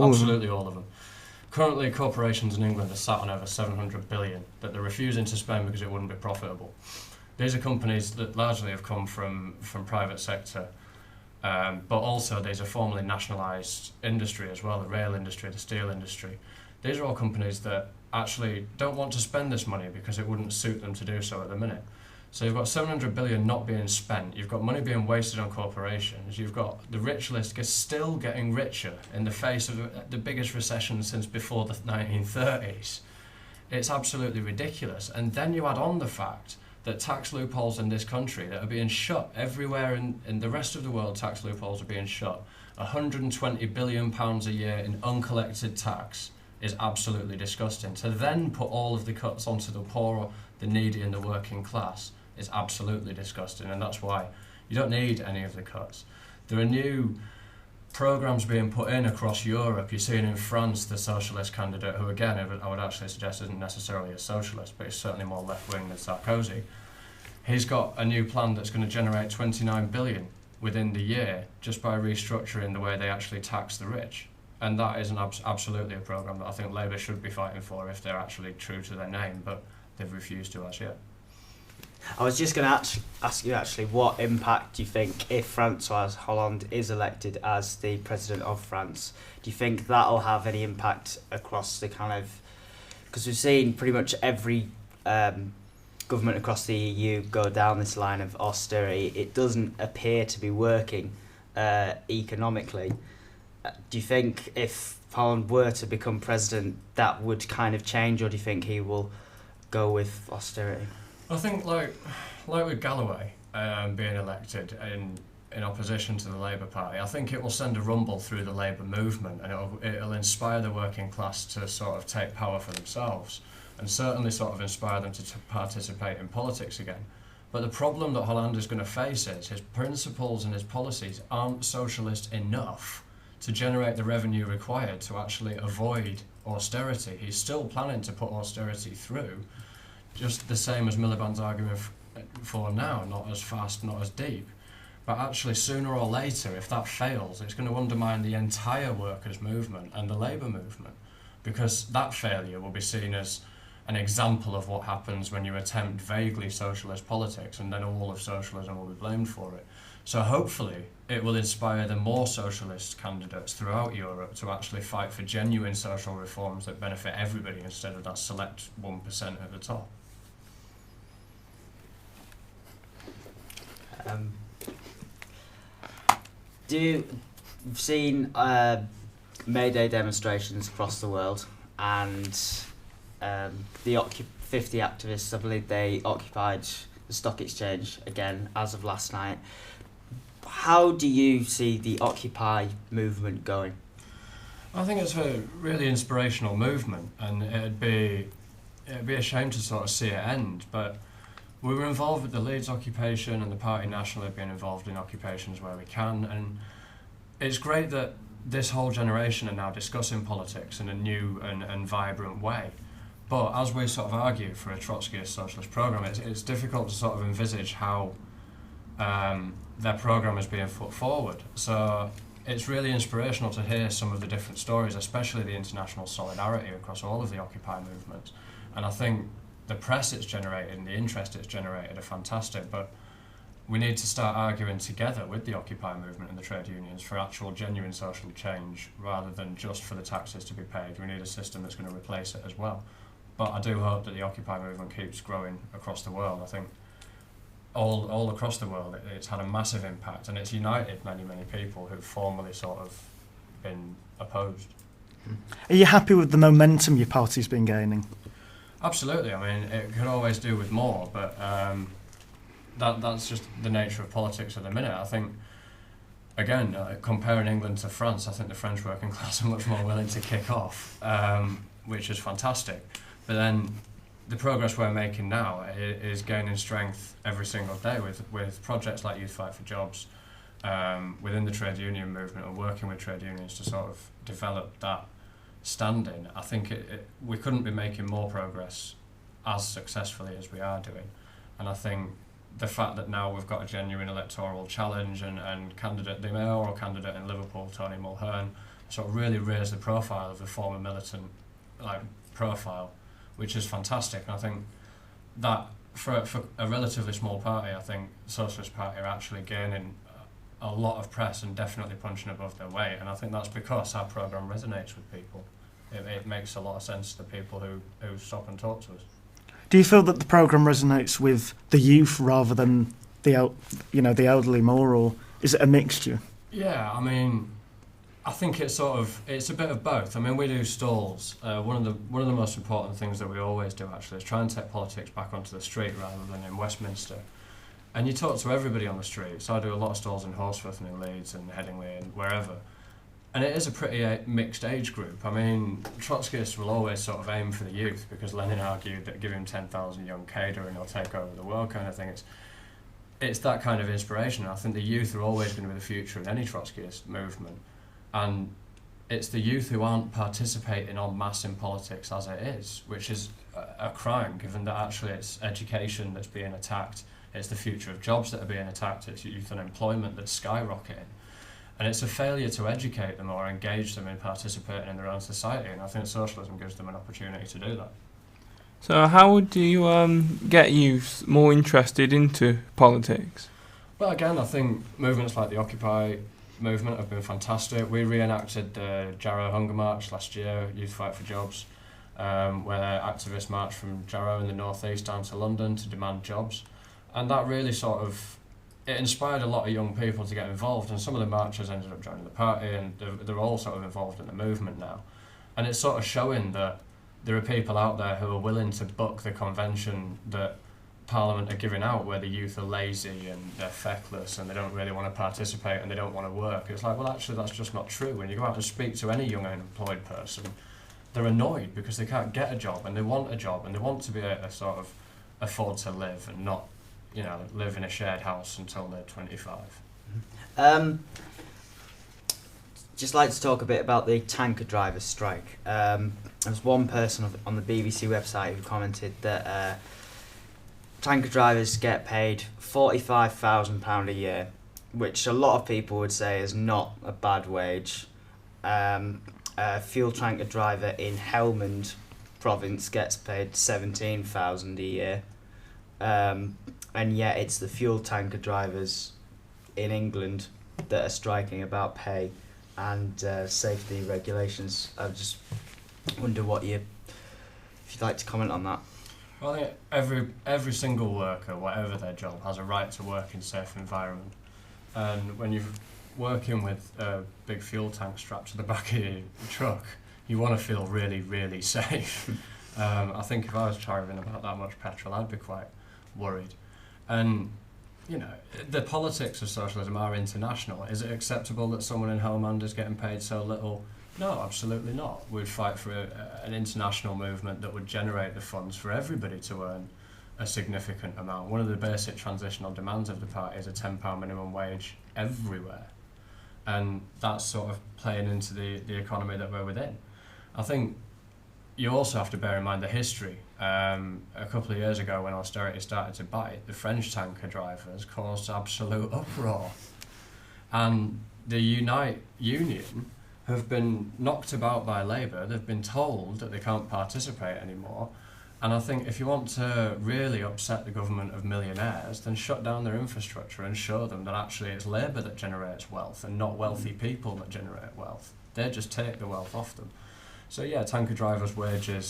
Absolutely all of them. Currently, corporations in England are sat on over 700 billion that they're refusing to spend because it wouldn't be profitable. These are companies that largely have come from private sector, but also these are formerly nationalised industry as well, the rail industry, the steel industry. These are all companies that actually don't want to spend this money because it wouldn't suit them to do so at the minute. So you've got 700 billion not being spent, you've got money being wasted on corporations, you've got the rich list still getting richer in the face of the biggest recession since before the 1930s. It's absolutely ridiculous. And then you add on the fact that tax loopholes in this country that are being shut everywhere in the rest of the world, tax loopholes are being shut. £120 billion a year in uncollected tax is absolutely disgusting. To then put all of the cuts onto the poor, the needy and the working class is absolutely disgusting, and that's why you don't need any of the cuts. There are new programmes being put in across Europe. You're seeing in France the socialist candidate, who again I would actually suggest isn't necessarily a socialist, but he's certainly more left-wing than Sarkozy. He's got a new plan that's going to generate 29 billion within the year just by restructuring the way they actually tax the rich. And that is absolutely a programme that I think Labour should be fighting for if they're actually true to their name, but they've refused to as yet. I was just going to ask you actually, what impact do you think, if Francois Hollande is elected as the president of France, do you think that'll have any impact across the kind of, because we've seen pretty much every government across the EU go down this line of austerity. It doesn't appear to be working economically. Do you think if Hollande were to become president, that would kind of change, or do you think he will go with austerity? I think like with Galloway being elected in opposition to the Labour Party, I think it will send a rumble through the Labour movement, and it'll inspire the working class to sort of take power for themselves, and certainly sort of inspire them to participate in politics again. But the problem that Hollande is going to face is his principles and his policies aren't socialist enough to generate the revenue required to actually avoid austerity. He's still planning to put austerity through, just the same as Miliband's argument for now, not as fast, not as deep. But actually, sooner or later, if that fails, it's going to undermine the entire workers' movement and the Labour movement, because that failure will be seen as an example of what happens when you attempt vaguely socialist politics, and then all of socialism will be blamed for it. So hopefully it will inspire the more socialist candidates throughout Europe to actually fight for genuine social reforms that benefit everybody instead of that select 1% at the top. You've seen May Day demonstrations across the world, and the 50 activists, I believe they occupied the stock exchange again as of last night. How do you see the Occupy movement going? I think it's a really inspirational movement, and it'd be a shame to sort of see it end, but we were involved with the Leeds occupation, and the party nationally have been involved in occupations where we can, and it's great that this whole generation are now discussing politics in a new and vibrant way. But as we sort of argue for a Trotskyist socialist programme, it's difficult to sort of envisage how their programme is being put forward. So it's really inspirational to hear some of the different stories, especially the international solidarity across all of the Occupy movements. And I think the press it's generated and the interest it's generated are fantastic, but we need to start arguing together with the Occupy movement and the trade unions for actual genuine social change rather than just for the taxes to be paid. We need a system that's going to replace it as well. But I do hope that the Occupy movement keeps growing across the world. I think all across the world it's had a massive impact, and it's united many people who've formerly sort of been opposed. Are you happy with the momentum your party's been gaining? Absolutely. I mean, it could always do with more, but that's just the nature of politics at the minute. I think, again, comparing England to France, I think the French working class are much more willing to kick off, which is fantastic. But then the progress we're making now is gaining strength every single day with projects like Youth Fight for Jobs, within the trade union movement, and working with trade unions to sort of develop that standing. I think we couldn't be making more progress as successfully as we are doing. And I think the fact that now we've got a genuine electoral challenge and the mayoral candidate in Liverpool, Tony Mulhern, sort of really raise the profile of the former militant profile, which is fantastic. And I think that for a relatively small party, I think the Socialist Party are actually gaining a lot of press and definitely punching above their weight. And I think that's because our programme resonates with people. It makes a lot of sense to people who stop and talk to us. Do you feel that the programme resonates with the youth rather than the elderly more, or is it a mixture? Yeah, I mean, I think it's a bit of both. I mean, we do stalls. One of the most important things that we always do actually is try and take politics back onto the street rather than in Westminster. And you talk to everybody on the street. So I do a lot of stalls in Horsforth and in Leeds and Headingley and wherever. And it is a pretty mixed age group. I mean, Trotskyists will always sort of aim for the youth because Lenin argued that give him 10,000 young cadre and he'll take over the world kind of thing. It's that kind of inspiration. I think the youth are always going to be the future of any Trotskyist movement. And it's the youth who aren't participating en masse in politics as it is, which is a crime, given that actually it's education that's being attacked, it's the future of jobs that are being attacked, it's youth unemployment that's skyrocketing. And it's a failure to educate them or engage them in participating in their own society, and I think socialism gives them an opportunity to do that. So how would you get youth more interested into politics? Well, again, I think movements like the Occupy movement have been fantastic. We reenacted the Jarrow Hunger March last year, Youth Fight for Jobs, where activists marched from Jarrow in the northeast down to London to demand jobs. And that really it inspired a lot of young people to get involved, and some of the marchers ended up joining the party, and they're all sort of involved in the movement now. And it's sort of showing that there are people out there who are willing to buck the convention that Parliament are giving out, where the youth are lazy and they're feckless and they don't really want to participate and they don't want to work. It's like, well, actually, that's just not true. When you go out and speak to any young unemployed person, they're annoyed because they can't get a job, and they want a job, and they want to be able to sort of afford to live and not, live in a shared house until they're 25. Just like to talk a bit about the tanker drivers' strike. There was one person on the BBC website who commented that tanker drivers get paid £45,000 a year, which a lot of people would say is not a bad wage. A fuel tanker driver in Helmand province gets paid £17,000 a year. And yet it's the fuel tanker drivers in England that are striking about pay and safety regulations. I just wonder if you'd like to comment on that. Well, I think every single worker, whatever their job, has a right to work in a safe environment. And when you're working with a big fuel tank strapped to the back of your truck, you want to feel really, really safe. I think if I was driving about that much petrol, I'd be quite worried. And, the politics of socialism are international. Is it acceptable that someone in Helmand is getting paid so little? No, absolutely not. We'd fight for an international movement that would generate the funds for everybody to earn a significant amount. One of the basic transitional demands of the party is a £10 minimum wage everywhere. And that's sort of playing into the economy that we're within. I think you also have to bear in mind the history. A couple of years ago, when austerity started to bite, the French tanker drivers caused absolute uproar. And the Unite Union have been knocked about by Labour. They've been told that they can't participate anymore. And I think if you want to really upset the government of millionaires, then shut down their infrastructure and show them that actually it's Labour that generates wealth and not wealthy people that generate wealth. They just take the wealth off them. So yeah, tanker drivers' wages